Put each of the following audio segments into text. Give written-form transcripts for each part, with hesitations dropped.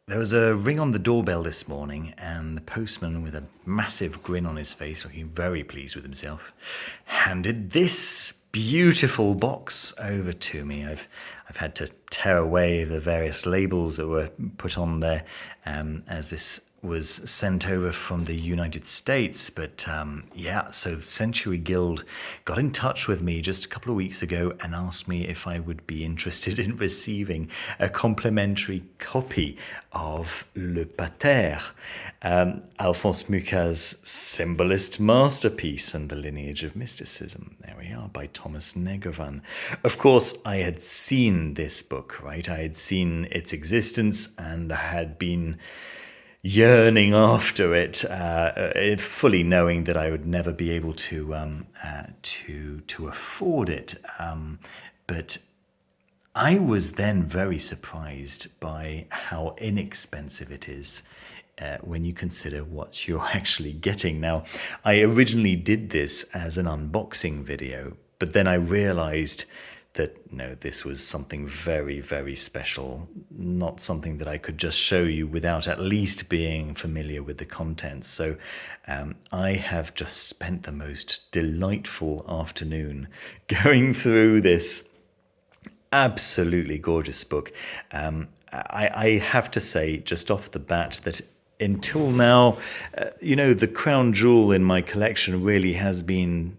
There was a ring on the doorbell this morning, and the postman, with a massive grin on his face, looking very pleased with himself, handed this beautiful box over to me. I've had to tear away the various labels that were put on there, as this was sent over from the United States. But so the Century Guild got in touch with me just a couple of weeks ago and asked me if I would be interested in receiving a complimentary copy of Le Pater, Alphonse Mucha's Symbolist masterpiece and the Lineage of Mysticism. There we are, by Thomas Negovan. Of course, I had seen this book, right? I had seen its existence and I had been yearning after it, fully knowing that I would never be able to afford it. But I was then very surprised by how inexpensive it is when you consider what you're actually getting. Now, I originally did this as an unboxing video, but then I realized that no, this was something very, very special, not something that I could just show you without at least being familiar with the contents. So I have just spent the most delightful afternoon going through this absolutely gorgeous book. I have to say, just off the bat, that until now, the crown jewel in my collection really has been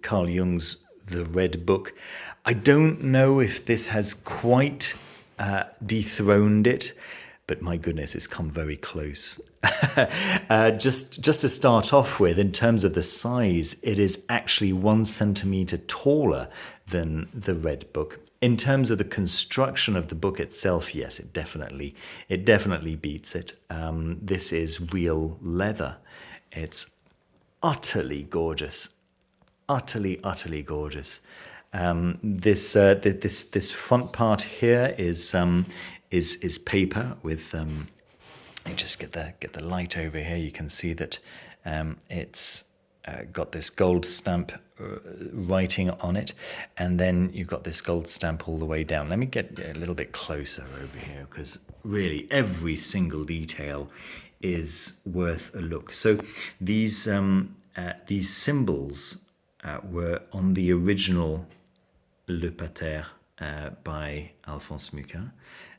Carl Jung's The Red Book. I don't know if this has quite dethroned it, but my goodness, it's come very close. Just to start off with, in terms of the size, it is actually 1 centimeter taller than the Red Book. In terms of the construction of the book itself, yes, it definitely beats it. This is real leather. It's utterly gorgeous, utterly gorgeous. This front part here is paper with. You just get the light over here. You can see that it's got this gold stamp writing on it, and then you've got this gold stamp all the way down. Let me get a little bit closer over here, because really every single detail is worth a look. So these symbols were on the original Le Pater by Alphonse Mucha,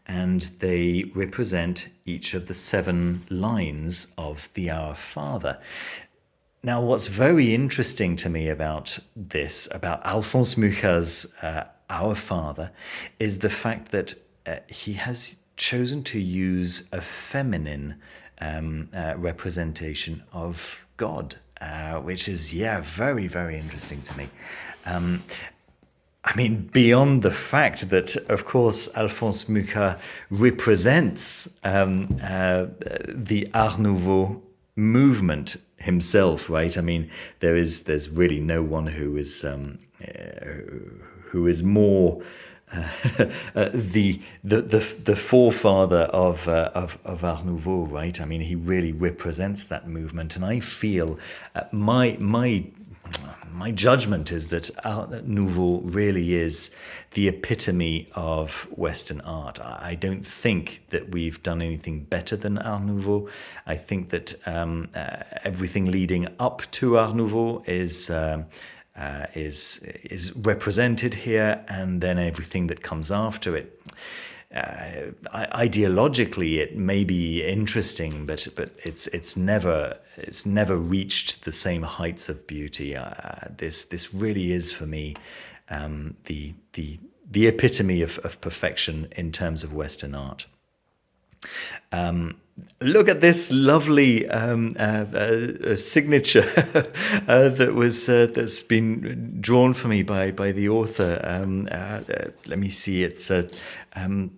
and they represent each of the 7 lines of the Our Father. Now, what's very interesting to me about this, about Alphonse Mucha's Our Father, is the fact that he has chosen to use a feminine representation of God, which is, very, very interesting to me. I mean, beyond the fact that, of course, Alphonse Mucha represents the Art Nouveau movement himself, right? I mean, there's really no one who is more the forefather of Art Nouveau, right? I mean, he really represents that movement, and I feel my judgment is that Art Nouveau really is the epitome of Western art. I don't think that we've done anything better than Art Nouveau. I think that everything leading up to Art Nouveau is represented here, and then everything that comes after it. Ideologically, it may be interesting, but it's never reached the same heights of beauty. This really is, for me, the epitome of perfection in terms of Western art. Look at this lovely signature that's been drawn for me by the author. Let me see. It's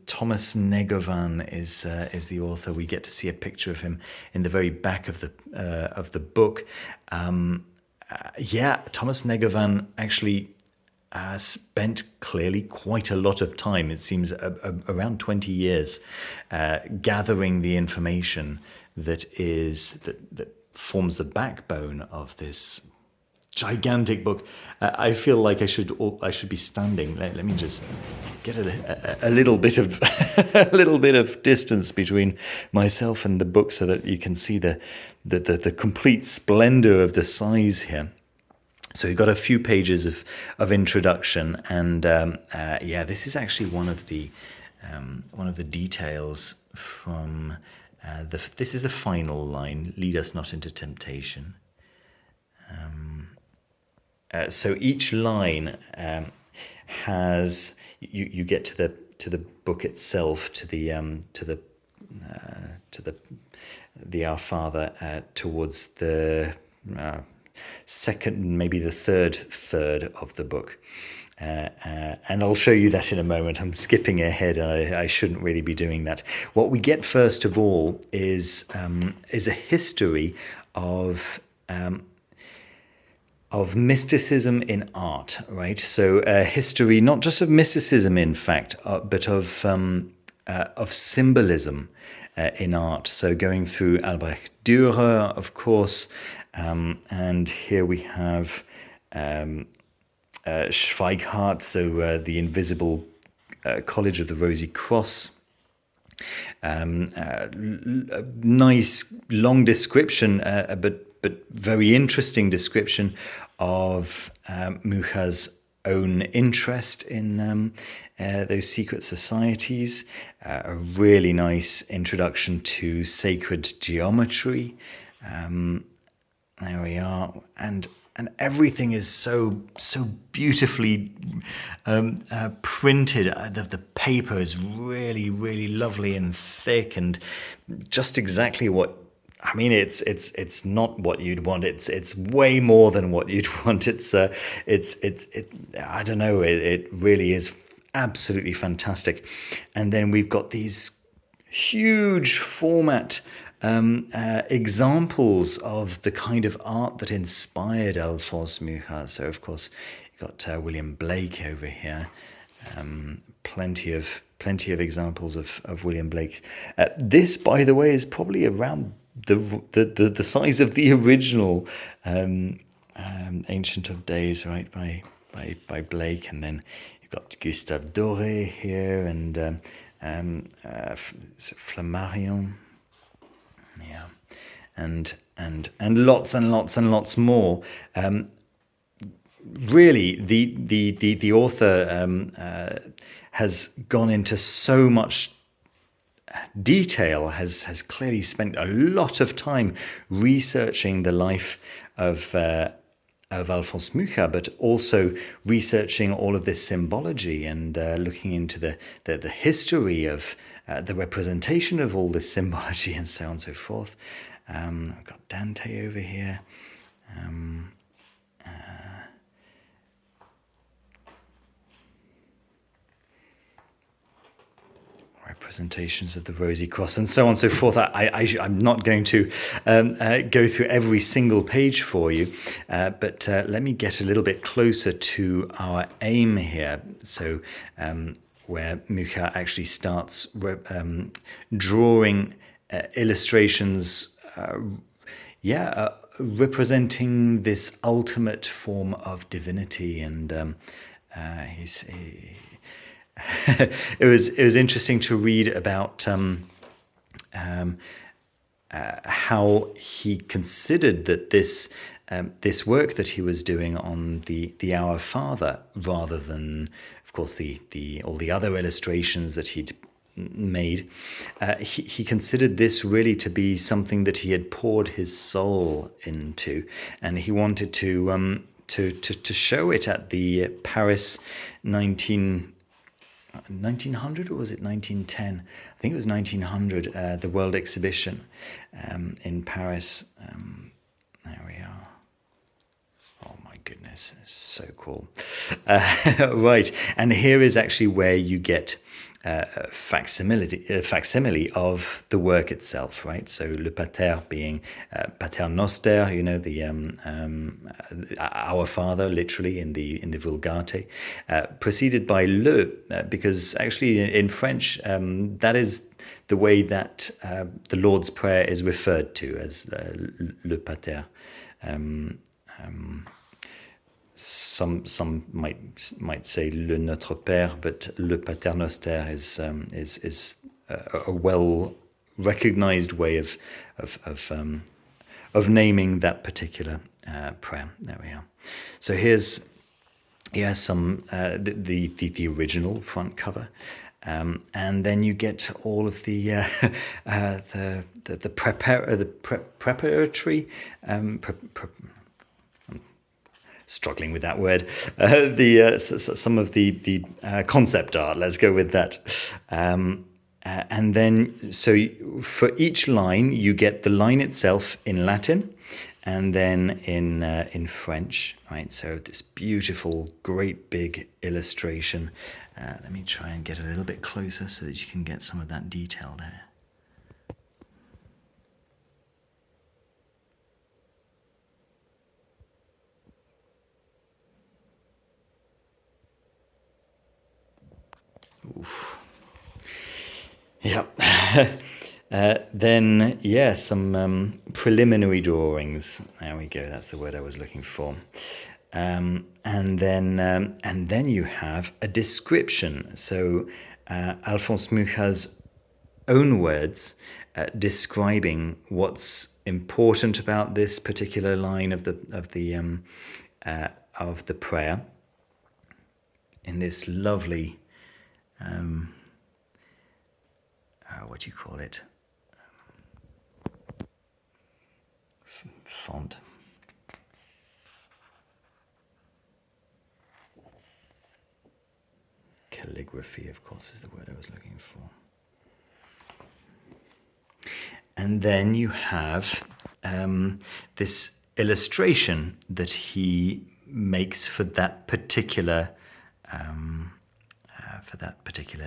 Thomas Negovan is the author. We get to see a picture of him in the very back of the book. Thomas Negovan actually spent clearly quite a lot of time, it seems around 20 years, gathering the information that forms the backbone of this gigantic book. I feel like I should be standing. Let me just get a little bit of a little bit of distance between myself and the book so that you can see the complete splendor of the size here. So we've got a few pages of introduction, and yeah, this is actually one of the details from this is the final line: "Lead us not into temptation." So each line has you get to the book itself, to the Our Father, towards the second, maybe the third of the book. And I'll show you that in a moment. I'm skipping ahead. I shouldn't really be doing that. What we get first of all is a history of mysticism in art, right? So a history not just of mysticism, in fact, but of symbolism in art. So going through Albrecht Dürer, of course, and here we have Schweighardt, so the Invisible College of the Rosy Cross. Nice long description, but very interesting description of Mucha's own interest in those secret societies. A really nice introduction to sacred geometry. There we are, and everything is so beautifully printed. The paper is really lovely and thick, and just exactly what. I mean, it's not what you'd want. It's way more than what you'd want. I don't know. It really is absolutely fantastic. And then we've got these huge format examples of the kind of art that inspired Alphonse Mucha. So of course you've got William Blake over here. Plenty of examples of William Blake. This, by the way, is probably around the size of the original Ancient of Days, right, by Blake. And then you've got Gustave Doré here, and Flammarion, yeah, and lots and lots more. Really, the author has gone into so much detail, has clearly spent a lot of time researching the life of Alphonse Mucha, but also researching all of this symbology and looking into the history of the representation of all this symbology and so on and so forth. I've got Dante over here. Representations of the Rosy Cross and so on and so forth. I'm not going to go through every single page for you, but let me get a little bit closer to our aim here. So where Mucha actually starts drawing illustrations, representing this ultimate form of divinity, and it was interesting to read about how he considered that this work that he was doing on the Our Father, rather than, of course, all the other illustrations that he'd made, he considered this really to be something that he had poured his soul into, and he wanted to show it at the Paris 1900, or was it 1910? I think it was 1900, the World Exhibition in Paris. There we are. Oh my goodness, it's so cool. Right, and here is actually where you get facsimile of the work itself, right? So le pater being pater noster, the Our Father, literally in the Vulgate, preceded by le, because actually in French that is the way that the Lord's Prayer is referred to, as le pater. some might say le Notre Père, but le Pater Noster is a well recognized way of naming that particular prayer. There we are. So here's some the original front cover, and then you get all of the preparatory. Struggling with that word. Some of the concept art. Let's go with that. And then, so for each line, you get the line itself in Latin, and then in French, right? So this beautiful, great big illustration. Let me try and get a little bit closer so that you can get some of that detail there. Oof. Yep. Then, some preliminary drawings. There we go. That's the word I was looking for. And then you have a description. So Alphonse Mucha's own words describing what's important about this particular line of the prayer in this lovely. What do you call it? Font. Calligraphy, of course, is the word I was looking for. And then you have this illustration that he makes for that particular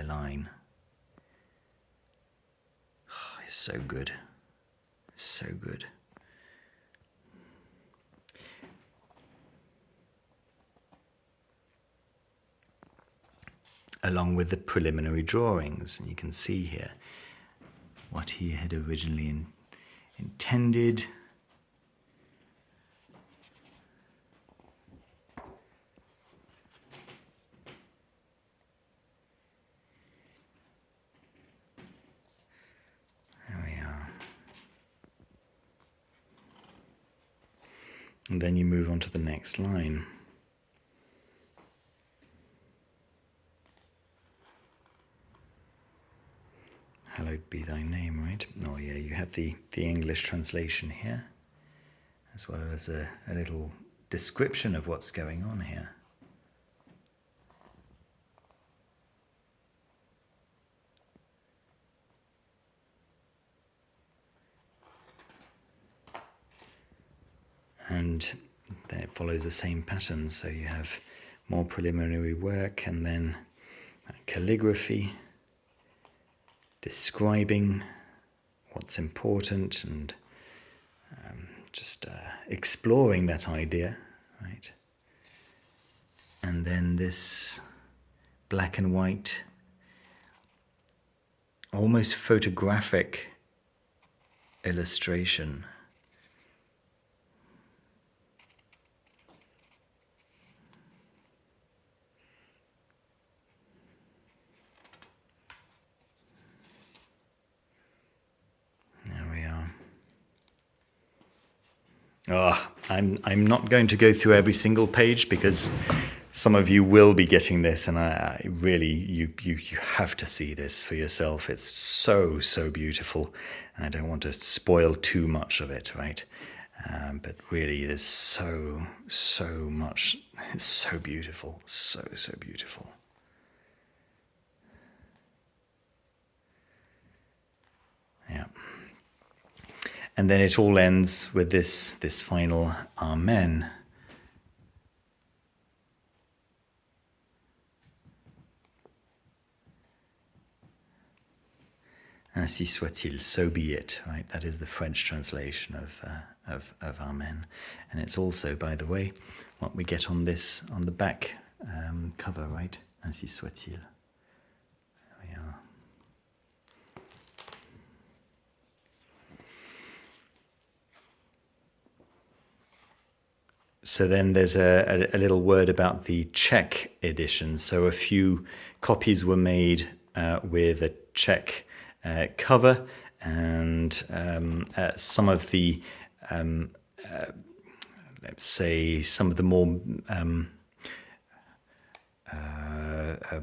line. Oh, it's so good. It's so good. Along with the preliminary drawings, and you can see here what he had originally intended. And then you move on to the next line. Hallowed be thy name, right? Oh yeah, you have the English translation here, as well as a little description of what's going on here. And then it follows the same pattern, so you have more preliminary work and then calligraphy, describing what's important and just exploring that idea, right? And then this black and white, almost photographic illustration. I'm not going to go through every single page because some of you will be getting this, and I really, you have to see this for yourself. It's so beautiful, and I don't want to spoil too much of it, right? But really, there's so much. It's so beautiful, so beautiful. Yeah. And then it all ends with this final Amen. Ainsi soit-il, so be it, right? That is the French translation of Amen. And it's also, by the way, what we get on the back cover, right? Ainsi soit-il. There we are. So then there's a little word about the Czech edition. So a few copies were made with a Czech cover, and some of the, let's say, some of the more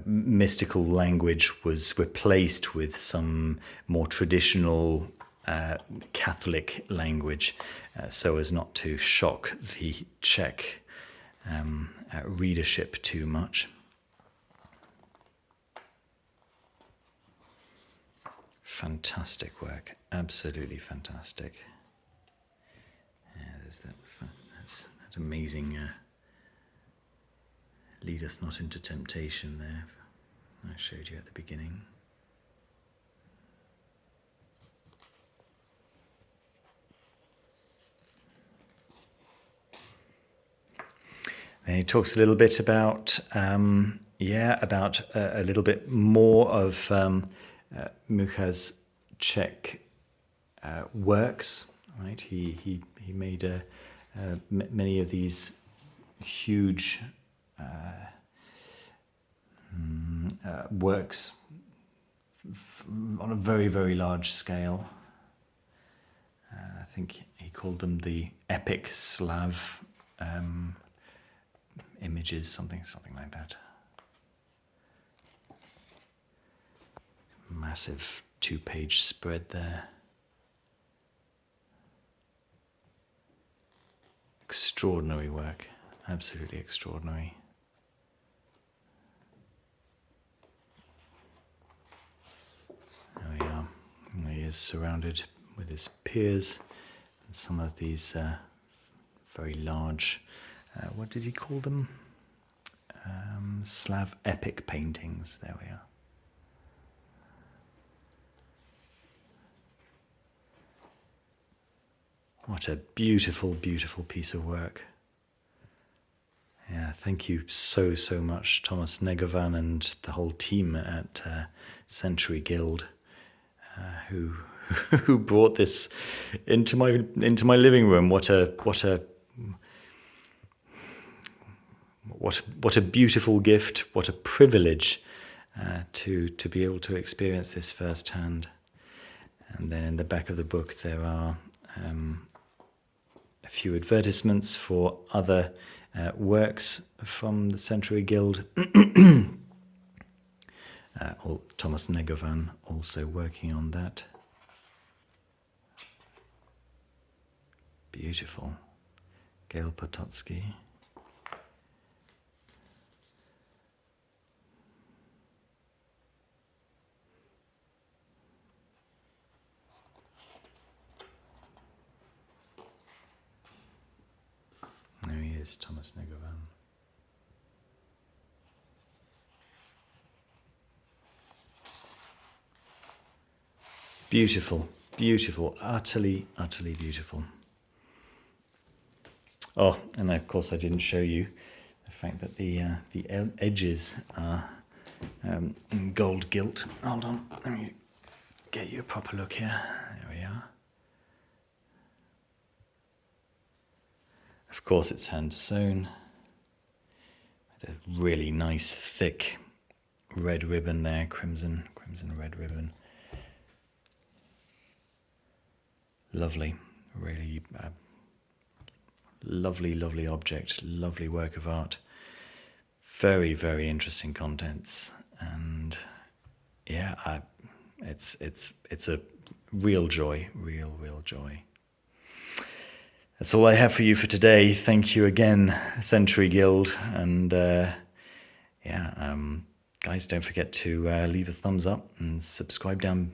mystical language was replaced with some more traditional Catholic language, so as not to shock the Czech readership too much. Fantastic work, absolutely fantastic. Yeah, there's that's that amazing lead us not into temptation there I showed you at the beginning. Then he talks a little bit about, about a little bit more of Mucha's Czech works. Right, he made many of these huge works on a very, very large scale. I think he called them the epic Slav images, something like that. Massive 2-page spread there. Extraordinary work, absolutely extraordinary. There we are. He is surrounded with his peers and some of these very large, what did he call them? Slav epic paintings. There we are. What a beautiful, beautiful piece of work. Yeah, thank you so much, Thomas Negovan and the whole team at Century Guild, who brought this into my living room. What a beautiful gift! What a privilege to be able to experience this firsthand. And then in the back of the book there are a few advertisements for other works from the Century Guild. Thomas Negovan also working on that. Beautiful. Gail Pototsky. There he is, Thomas Negovan. Beautiful, beautiful, utterly, utterly beautiful. Oh, and of course I didn't show you the fact that the edges are in gold gilt. Hold on, let me get you a proper look here. There we are. Of course it's hand sewn with a really nice thick red ribbon there, crimson red ribbon. Lovely, really lovely object, lovely work of art. Very, very interesting contents, and yeah, it's a real joy, real joy. That's all I have for you for today. Thank you again, Century Guild, and guys, don't forget to leave a thumbs up and subscribe down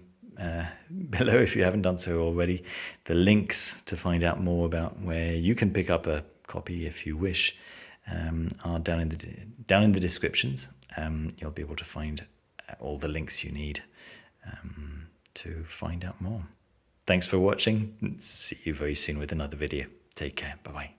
below if you haven't done so already. The links to find out more about where you can pick up a copy if you wish are down in the descriptions. You'll be able to find all the links you need to find out more. Thanks for watching. See you very soon with another video. Take care. Bye-bye.